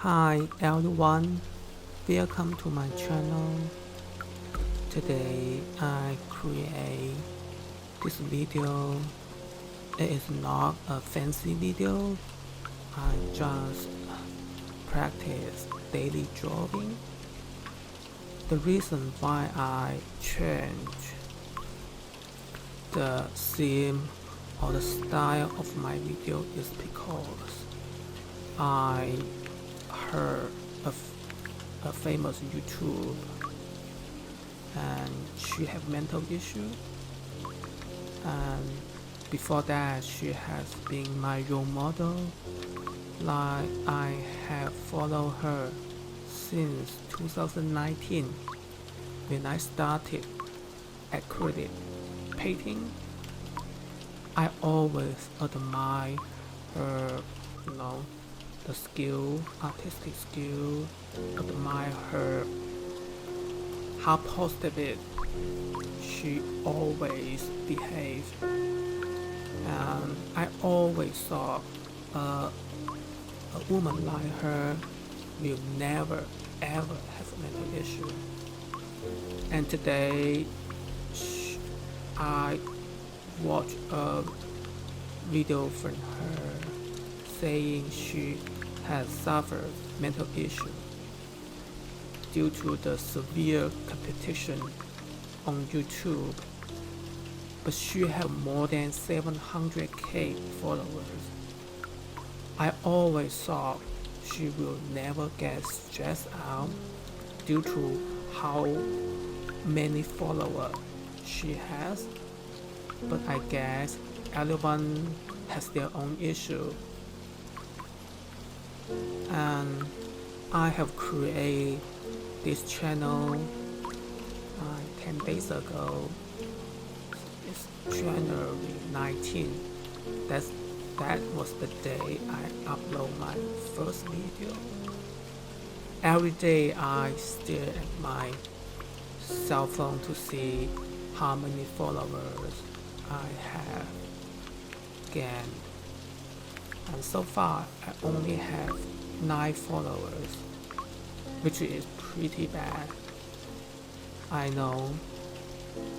Hi everyone, welcome to my channel. Today I create this video. It is not a fancy video. I just practice daily drawing. The reason why I change the theme or the style of my video is because I heard a famous YouTube and she have mental issue, and before that she has been my role model. Like I have followed her since 2019 when I started acrylic painting. I always admire her, the skill, artistic skill, admire her, how positive she always behaved. And I always thought a woman like her will never ever have a mental issue. And today I watched a video from her saying she has suffered mental issue due to the severe competition on YouTube, but she have more than 700k followers. I always thought she will never get stressed out due to how many followers she has, but I guess everyone has their own issue. And I have created this channel 10 days ago. It's January 19. That was the day I upload my first video. Every day I stare at my cell phone to see how many followers I have gained. And so far I only have 9 followers, which is pretty bad, I know.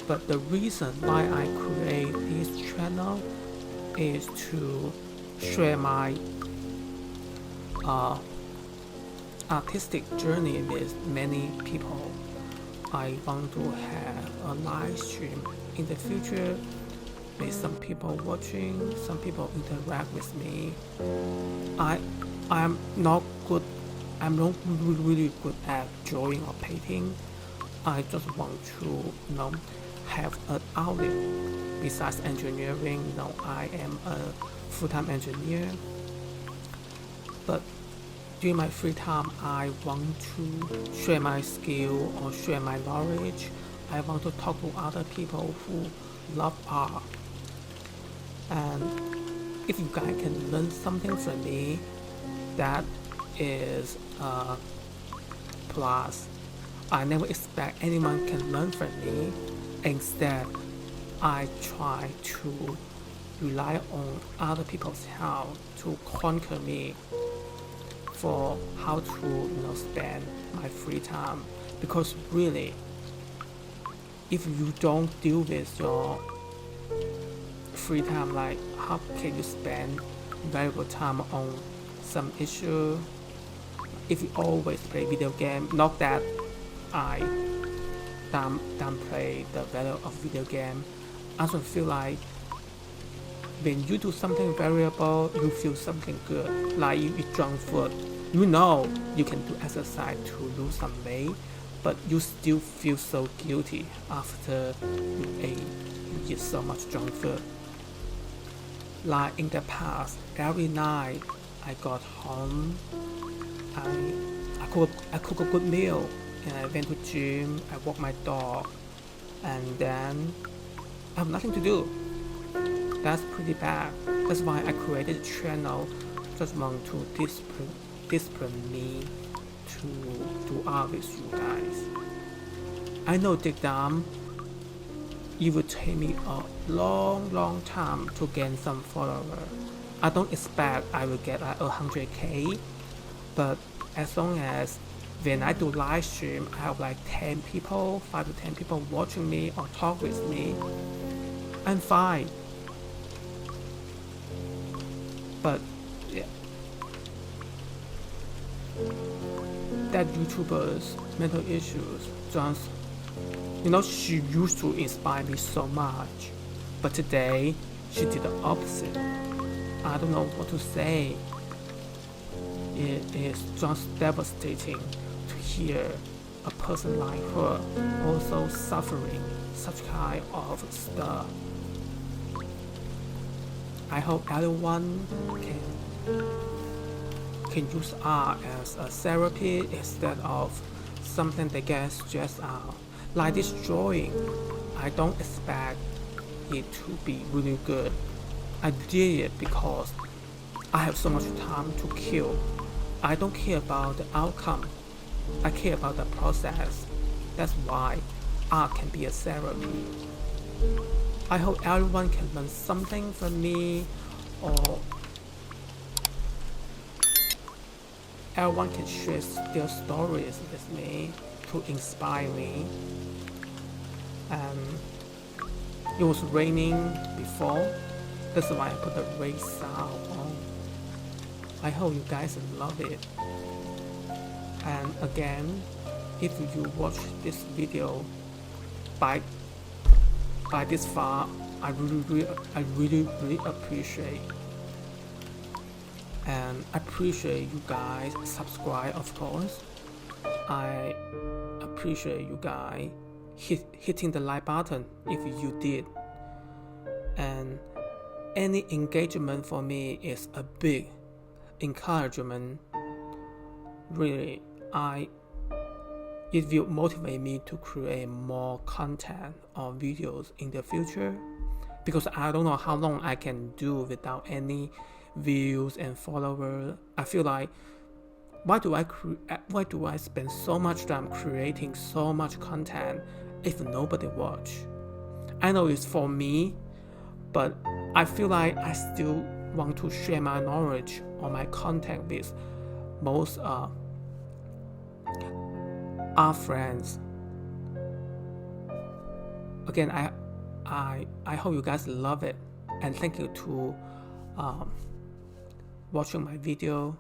But the reason why I create this channel is to share my artistic journey with many people. I want to have a live stream in the future with some people watching, some people interact with me. I'm not really good at drawing or painting. I just want to have an outlet besides engineering. I am a full-time engineer, but during my free time I want to share my skill or share my knowledge. I want to talk to other people who love art. And if you guys can learn something from me, that is a plus. I never expect anyone can learn from me. Instead, I try to rely on other people's help to conquer me for how to spend my free time. Because really, if you don't deal with your free time, like how can you spend valuable time on some issue? If you always play video game, not that I downplay the value of video game, I just feel like when you do something valuable, you feel something good. Like you eat junk food, you can do exercise to lose some weight, but you still feel so guilty after you eat so much junk food. Like in the past, every night I got home, I cook a good meal, and I went to gym, I walk my dog, and then I have nothing to do. That's pretty bad. That's why I created a channel. Just want to discipline me to do art with you guys. I know deep down it will take me a long time to gain some followers. I don't expect I will get like 100k, but as long as when I do live stream, I have like 10 people, 5 to 10 people watching me or talk with me, I'm fine. But yeah, that YouTuber's mental issues just, she used to inspire me so much, but today she did the opposite. I don't know what to say. It is just devastating to hear a person like her also suffering such kind of stuff. I hope everyone can use art as a therapy instead of something they get stressed out. Like this drawing, I don't expect it to be really good. I did it because I have so much time to kill. I don't care about the outcome. I care about the process. That's why art can be a therapy. I hope everyone can learn something from me, or everyone can share their stories with me to inspire me. It was raining before, that's why I put the rain sound on. I hope you guys love it. And again, if you watch this video by this far, I really appreciate. And I appreciate you guys subscribe, of course. I appreciate you guys hitting the like button if you did. And any engagement for me is a big encouragement. Really, it will motivate me to create more content or videos in the future, because I don't know how long I can do without any views and followers. I feel like, why do I spend so much time creating so much content if nobody watch? I know it's for me, but I feel like I still want to share my knowledge or my content with most our friends. Again, I hope you guys love it, and thank you to watching my video.